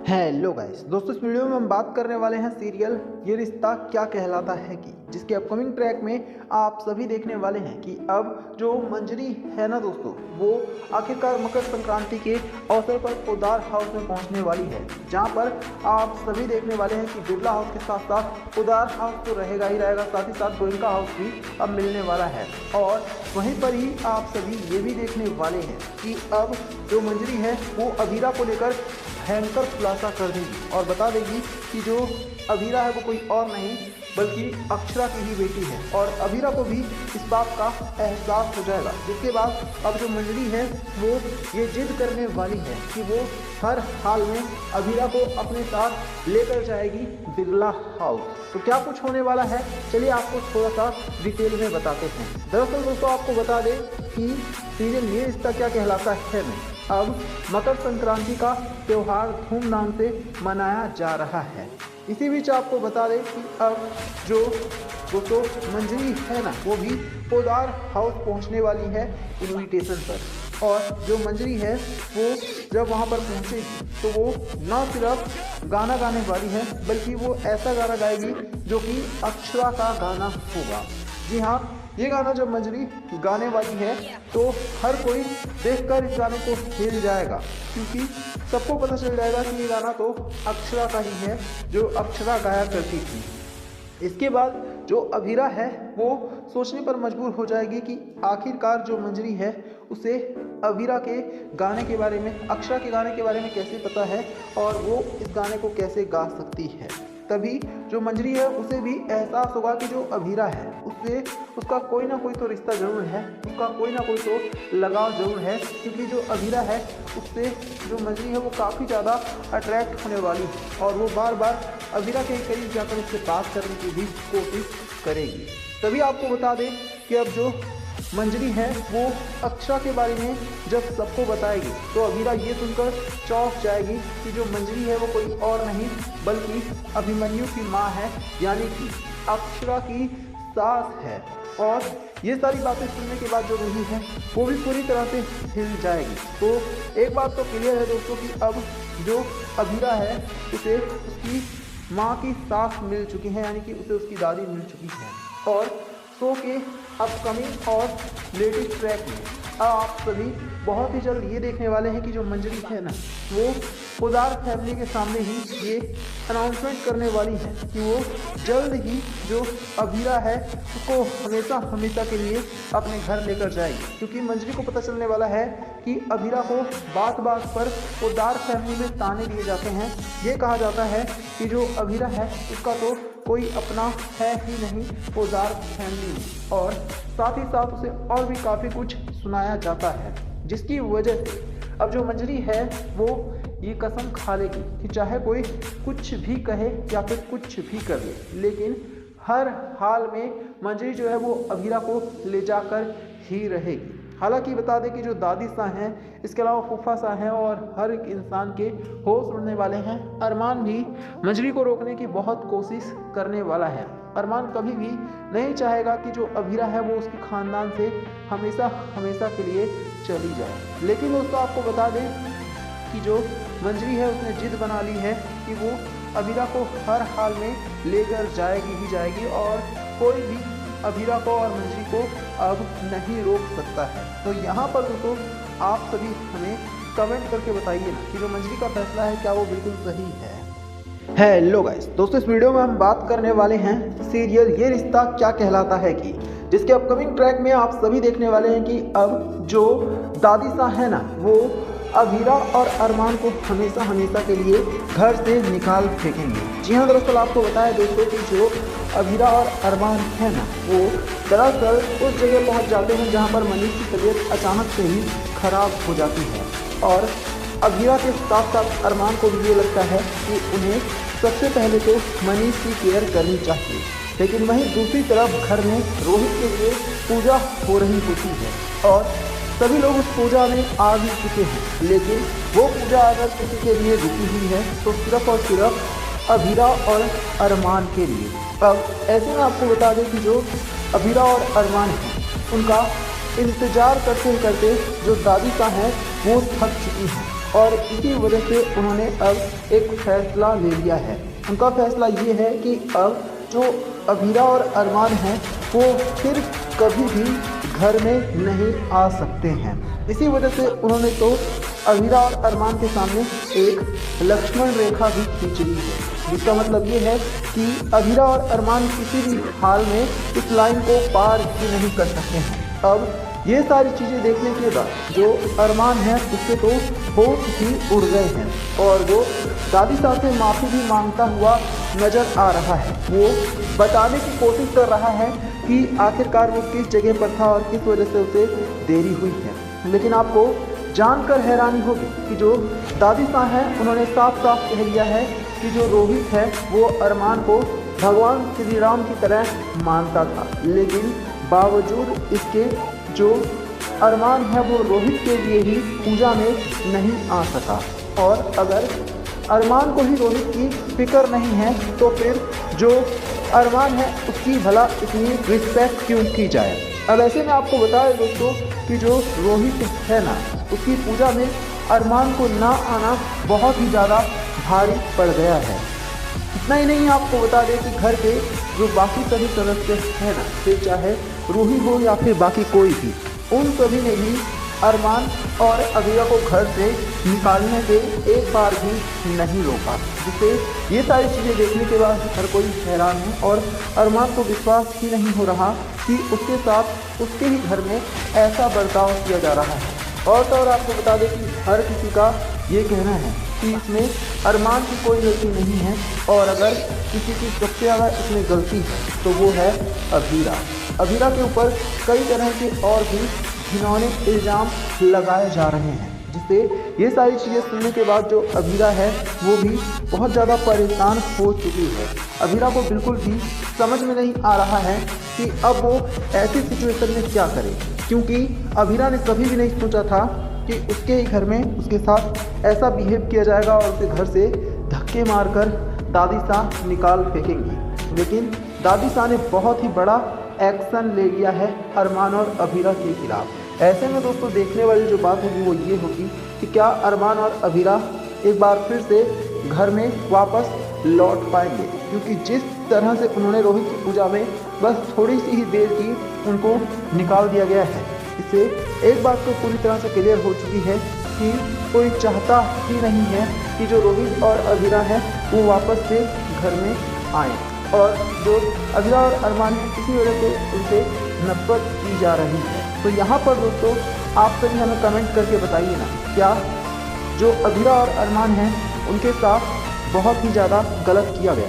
Hello guys दोस्तों, इस video में हम बात करने वाले हैं सीरियल ये रिश्ता क्या कहलाता है की जिसके अपकमिंग ट्रैक में आप सभी देखने वाले हैं कि अब जो मंजरी है ना दोस्तों, वो आखिरकार मकर संक्रांति के अवसर पर पोदार हाउस में पहुंचने वाली है, जहां पर आप सभी देखने वाले हैं कि बिरला हाउस के साथ साथ पोदार हाउस तो रहेगा ही रहेगा, साथ ही साथ गोयनका हाउस भी अब मिलने वाला है। और वहीं पर ही आप सभी ये भी देखने वाले हैं कि अब जो मंजरी है वो अबीरा को लेकर भयंकर खुलासा कर देगी और बता देगी कि जो अबीरा है वो कोई और नहीं बल्कि अक्षरा की ही बेटी है। और अबीरा को भी इस बात का एहसास हो जाएगा, जिसके बाद अब जो मंजरी है वो ये जिद करने वाली है कि वो हर हाल में अबीरा को अपने साथ लेकर जाएगी बिरला हाउस। तो क्या कुछ होने वाला है, चलिए आपको थोड़ा सा डिटेल में बताते हैं। दरअसल दोस्तों आपको बता दें कि सीरियल ये रिश्ता क्या कहलाता है में अब मकर संक्रांति का त्यौहार धूमधाम से मनाया जा रहा है। इसी बीच आपको बता दें कि अब जो दोस्तों मंजरी है ना, वो भी पोदार हाउस पहुंचने वाली है इनविटेशन पर। और जो मंजरी है वो जब वहां पर पहुंचेगी तो वो न सिर्फ गाना गाने वाली है बल्कि वो ऐसा गाना गाएगी जो कि अक्षरा का गाना होगा। जी हाँ, ये गाना जब मंजरी गाने वाली है तो हर कोई देखकर इस गाने को हिल जाएगा, क्योंकि सबको पता चल जाएगा कि ये गाना तो अक्षरा का ही है जो अक्षरा गाया करती थी। इसके बाद जो अबीरा है वो सोचने पर मजबूर हो जाएगी कि आखिरकार जो मंजरी है उसे अबीरा के गाने के बारे में, अक्षरा के गाने के बारे में कैसे पता है और वो इस गाने को कैसे गा सकती है। तभी जो मंजरी है उसे भी एहसास होगा कि जो अबीरा है उससे उसका कोई ना कोई तो रिश्ता ज़रूर है, उसका कोई ना कोई तो लगाव ज़रूर है, क्योंकि जो अबीरा है उससे जो मंजरी है वो काफ़ी ज़्यादा अट्रैक्ट होने वाली है और वो बार बार अबीरा के करीब जाकर उससे बात करने की भी कोशिश करेगी। तभी आपको बता दें कि अब जो मंजरी है वो अक्षरा के बारे में जब सबको बताएगी तो अबीरा ये सुनकर चौंक जाएगी कि जो मंजरी है वो कोई और नहीं बल्कि अभिमन्यु की माँ है, यानी कि अक्षरा की सास है। और ये सारी बातें सुनने के बाद जो रूही है वो भी पूरी तरह से हिल जाएगी। तो एक बात तो क्लियर है दोस्तों कि अब जो अबीरा है उसे उसकी माँ की सास मिल चुकी है, यानी कि उसे उसकी दादी मिल चुकी है। और शो के अपकमिंग और लेटेस्ट ट्रैक में आप सभी बहुत ही जल्द ये देखने वाले हैं कि जो मंजरी है ना, वो पोदार फैमिली के सामने ही ये अनाउंसमेंट करने वाली है कि वो जल्द ही जो अबीरा है उसको हमेशा हमेशा के लिए अपने घर लेकर जाएगी, क्योंकि मंजरी को पता चलने वाला है कि अबीरा को बात बात पर पोदार फैमिली में ताने दिए जाते हैं। ये कहा जाता है कि जो अबीरा है उसका तो कोई अपना है ही नहीं पोदार फैमिली में, और साथ ही साथ उसे और भी काफ़ी कुछ सुनाया जाता है, जिसकी वजह से अब जो मंजरी है वो ये कसम खा लेगी कि चाहे कोई कुछ भी कहे या फिर कुछ भी कर ले, लेकिन हर हाल में मंजरी जो है वो अबीरा को ले जाकर ही रहेगी। हालांकि बता दें कि जो दादी सा हैं, इसके अलावा फूफा सा हैं और हर एक इंसान के होश उड़ने वाले हैं। अरमान भी मंजरी को रोकने की बहुत कोशिश करने वाला है। अरमान कभी भी नहीं चाहेगा कि जो अबीरा है वो उसके ख़ानदान से हमेशा हमेशा के लिए चली जाए। लेकिन दोस्तों आपको बता दें कि जो मंजरी है उसने जिद बना ली है कि वो अबीरा को हर हाल में लेकर जाएगी ही जाएगी और कोई भी अबीरा को और मंजरी को अब नहीं रोक सकता है। तो यहाँ पर दोस्तों आप सभी हमें कमेंट करके बताइए कि जो मंजरी का फैसला है क्या वो बिल्कुल सही है। हेलो गाइस दोस्तों, इस वीडियो में हम बात करने वाले हैं सीरियल ये रिश्ता क्या कहलाता है की जिसके अपकमिंग ट्रैक में आप सभी देखने वाले हैं कि अब जो दादी सा है ना, वो अबीरा और अरमान को हमेशा हमेशा के लिए घर से निकाल फेंकेंगे। जी हाँ, दरअसल आपको बताया दोस्तों कि जो अबीरा और अरमान है ना, वो दरअसल उस जगह पहुंच जाते हैं जहां पर मनीष की तबीयत अचानक से ही खराब हो जाती है। और अबीरा के साथ साथ अरमान को भी ये लगता है कि उन्हें सबसे पहले तो मनीष की केयर करनी चाहिए, लेकिन वहीं दूसरी तरफ घर में रोहित के लिए पूजा हो रही होती है और सभी लोग उस पूजा में आ भी चुके हैं, लेकिन वो पूजा अगर किसी के लिए रुकी हुई है तो सिर्फ और सिर्फ अबीरा और अरमान के लिए। अब ऐसे में आपको बता दें कि जो अबीरा और अरमान हैं उनका इंतज़ार करते करते जो दादी का है वो थक चुकी हैं और इसी वजह से उन्होंने अब एक फैसला ले लिया है। उनका फैसला ये है कि अब जो अभीरा और अरमान हैं वो फिर कभी भी घर में नहीं आ सकते हैं। इसी वजह से उन्होंने तो अभीरा और अरमान के सामने एक लक्ष्मण रेखा भी खींच ली है, जिसका मतलब ये है कि अभीरा और अरमान किसी भी हाल में इस लाइन को पार ही नहीं कर सकते हैं। अब ये सारी चीज़ें देखने के बाद जो अरमान है उसके तो होश ही उड़ गए हैं और वो दादी साहब से माफ़ी भी मांगता हुआ नज़र आ रहा है। वो बताने की कोशिश कर रहा है कि आखिरकार वो किस जगह पर था और किस वजह से उसे देरी हुई है। लेकिन आपको जानकर हैरानी होगी कि जो दादी साहब हैं उन्होंने साफ साफ कह दिया है कि जो रोहित है वो अरमान को भगवान श्री राम की तरह मानता था, लेकिन बावजूद इसके जो अरमान है वो रोहित के लिए ही पूजा में नहीं आ सका। और अगर अरमान को ही रोहित की फिक्र नहीं है तो फिर जो अरमान है उसकी भला इतनी रिस्पेक्ट क्यों की जाए। अब ऐसे में आपको बताएं दोस्तों कि जो रोहित है ना उसकी पूजा में अरमान को ना आना बहुत ही ज़्यादा भारी पड़ गया है। इतना ही नहीं, आपको बता दें कि घर के जो बाकी सभी सदस्य हैं ना, फिर चाहे रूही हो या फिर बाकी कोई भी, उन सभी ने भी अरमान और अभीरा को घर से निकालने से एक बार भी नहीं रोका, जिससे ये सारी चीज़ें देखने के बाद हर कोई हैरान है और अरमान को विश्वास ही नहीं हो रहा कि उसके साथ उसके ही घर में ऐसा बर्ताव किया जा रहा है। और तो और आपको बता दें कि हर किसी का ये कहना है कि इसमें अरमान की कोई गलती नहीं है और अगर किसी की सबसे ज़्यादा इसमें गलती है तो वो है अभीरा। अभीरा के ऊपर कई तरह के और भी घिनौने इल्ज़ाम लगाए जा रहे हैं, जिससे ये सारी चीज़ें सुनने के बाद जो अभीरा है वो भी बहुत ज़्यादा परेशान हो चुकी है। अभीरा को बिल्कुल भी समझ में नहीं आ रहा है कि अब वो ऐसी सिचुएशन में क्या करे, क्योंकि अभीरा ने कभी भी नहीं सोचा था कि उसके ही घर में उसके साथ ऐसा बिहेव किया जाएगा और उसे घर से धक्के मारकर दादी साहब निकाल फेंकेंगी। लेकिन दादी साहब ने बहुत ही बड़ा एक्शन ले लिया है अरमान और अभीरा के खिलाफ। ऐसे में दोस्तों देखने वाली जो बात होगी वो ये होगी कि क्या अरमान और अभीरा एक बार फिर से घर में वापस लौट पाएंगे, क्योंकि जिस तरह से उन्होंने रोहित की पूजा में बस थोड़ी सी ही देर की उनको निकाल दिया गया है। इससे एक बात तो पूरी तरह से क्लियर हो चुकी है कि कोई चाहता ही नहीं है कि जो रोहित और अभीरा है वो वापस से घर में आए, और जो अभीरा और अरमान है इसी वजह से उनसे नफरत की जा रही है। तो यहाँ पर दोस्तों आप सभी हमें कमेंट करके बताइए ना, क्या जो अभीरा और अरमान हैं उनके साथ बहुत ही ज़्यादा गलत किया गया?